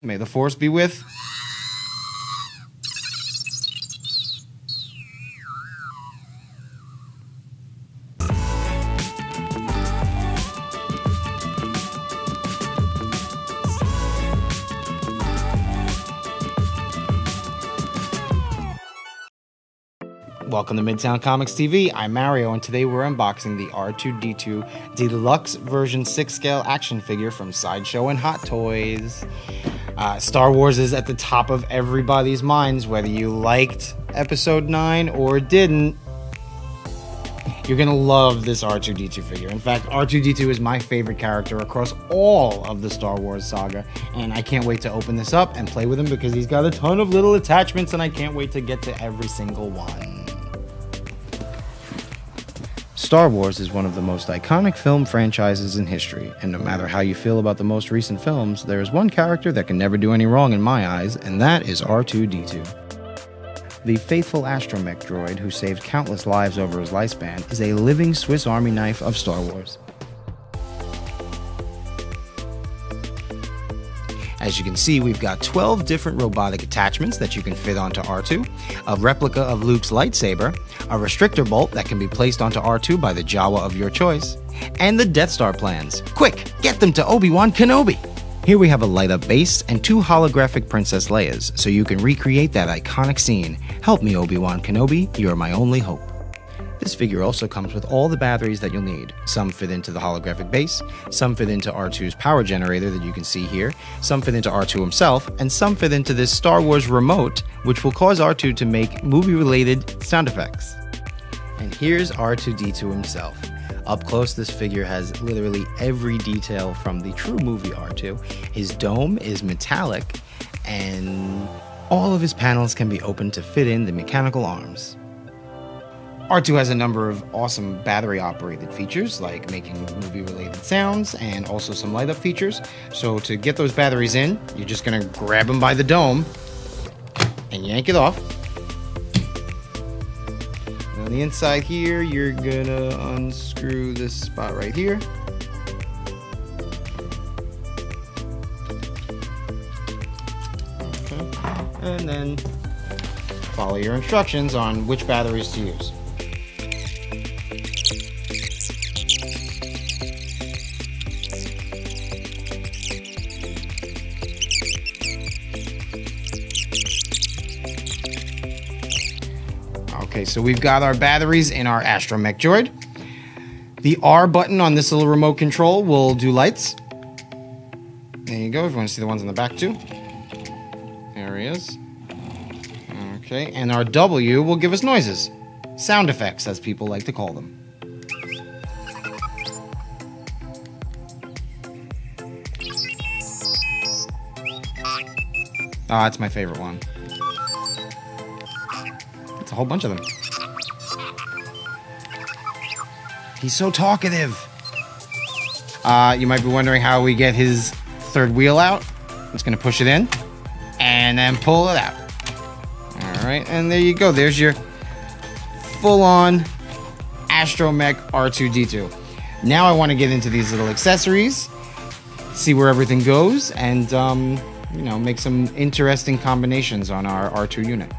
May the Force be with. Welcome to Midtown Comics TV. I'm Mario, and today we're unboxing the R2-D2 Deluxe version 6-scale action figure from Sideshow and Hot Toys. Star Wars is at the top of everybody's minds, whether you liked Episode 9 or didn't. You're going to love this R2-D2 figure. In fact, R2-D2 is my favorite character across all of the Star Wars saga, and I can't wait to open this up and play with him because he's got a ton of little attachments, and I can't wait to get to every single one. Star Wars is one of the most iconic film franchises in history, and no matter how you feel about the most recent films, there is one character that can never do any wrong in my eyes, and that is R2-D2. The faithful astromech droid who saved countless lives over his lifespan is a living Swiss Army knife of Star Wars. As you can see, we've got 12 different robotic attachments that you can fit onto R2, a replica of Luke's lightsaber, a restrictor bolt that can be placed onto R2 by the Jawa of your choice, and the Death Star plans. Quick, get them to Obi-Wan Kenobi! Here we have a light-up base and 2 holographic Princess Leias, so you can recreate that iconic scene. Help me, Obi-Wan Kenobi, you're my only hope. This figure also comes with all the batteries that you'll need. Some fit into the holographic base, some fit into R2's power generator that you can see here, some fit into R2 himself, and some fit into this Star Wars remote, which will cause R2 to make movie-related sound effects. And here's R2-D2 himself. Up close, this figure has literally every detail from the true movie R2. His dome is metallic, and all of his panels can be opened to fit in the mechanical arms. R2 has a number of awesome battery-operated features, like making movie-related sounds, and also some light-up features. So to get those batteries in, you're just going to grab them by the dome and yank it off. And on the inside here, you're going to unscrew this spot right here. Okay. And then follow your instructions on which batteries to use. Okay, so we've got our batteries in our astromech droid. The R button on this little remote control will do lights. There you go, if you want to see the ones in the back too. There he is. Okay, and our W will give us noises. Sound effects, as people like to call them. Ah, it's my favorite one. It's a whole bunch of them. He's so talkative. You might be wondering how we get his third wheel out. I'm just going to push it in and then pull it out. All right, and there you go. There's your full-on astromech R2-D2. Now I want to get into these little accessories, see where everything goes, and make some interesting combinations on our R2 unit.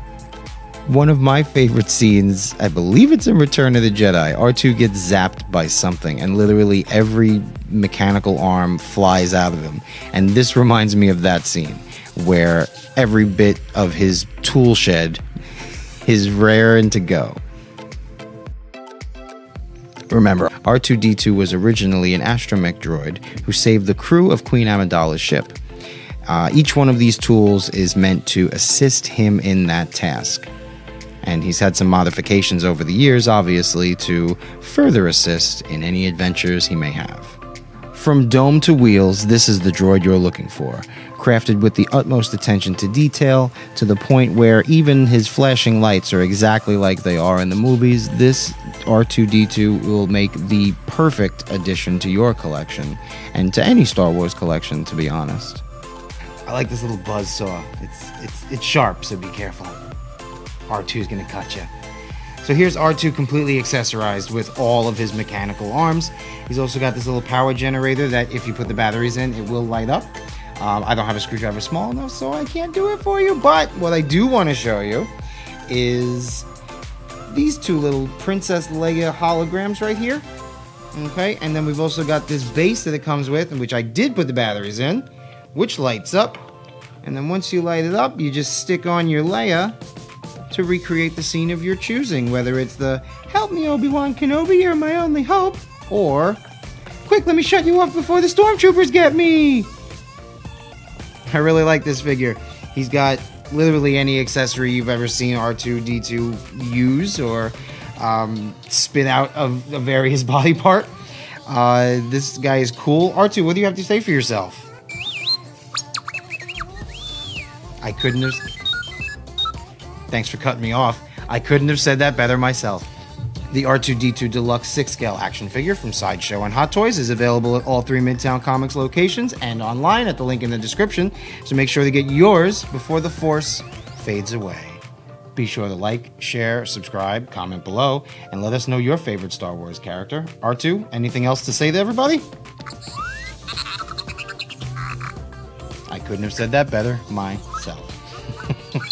One of my favorite scenes, I believe it's in Return of the Jedi, R2 gets zapped by something, and literally every mechanical arm flies out of him. And this reminds me of that scene, where every bit of his tool shed is raring to go. Remember, R2-D2 was originally an astromech droid who saved the crew of Queen Amidala's ship. Each one of these tools is meant to assist him in that task. And he's had some modifications over the years, obviously, to further assist in any adventures he may have. From dome to wheels, this is the droid you're looking for. Crafted with the utmost attention to detail, to the point where even his flashing lights are exactly like they are in the movies, this R2-D2 will make the perfect addition to your collection, and to any Star Wars collection, to be honest. I like this little buzzsaw. It's sharp, so be careful. R2's gonna cut you. So here's R2 completely accessorized with all of his mechanical arms. He's also got this little power generator that if you put the batteries in, it will light up. I don't have a screwdriver small enough, so I can't do it for you. But what I do want to show you is these two little Princess Leia holograms right here. Okay, and then we've also got this base that it comes with, in which I did put the batteries in, which lights up. And then once you light it up, you just stick on your Leia to recreate the scene of your choosing, whether it's the "Help me, Obi-Wan Kenobi, you're my only hope," or "Quick, let me shut you off before the stormtroopers get me." I really like this figure. He's got literally any accessory you've ever seen R2-D2 use or spit out of a various body part. This guy is cool. R2, what do you have to say for yourself? I couldn't have... Thanks for cutting me off. I couldn't have said that better myself. The R2-D2 Deluxe 6-scale action figure from Sideshow and Hot Toys is available at all 3 Midtown Comics locations and online at the link in the description, so make sure to get yours before the Force fades away. Be sure to like, share, subscribe, comment below, and let us know your favorite Star Wars character. R2, anything else to say to everybody? I couldn't have said that better myself.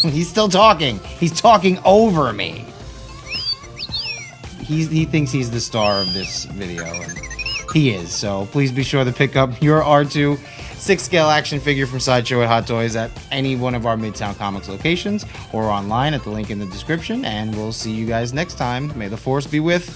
He's still talking. He's talking over me. He thinks he's the star of this video, and he is. So please be sure to pick up your R2 6-scale action figure from Sideshow at Hot Toys at any one of our Midtown Comics locations or online at the link in the description. And we'll see you guys next time. May the Force be with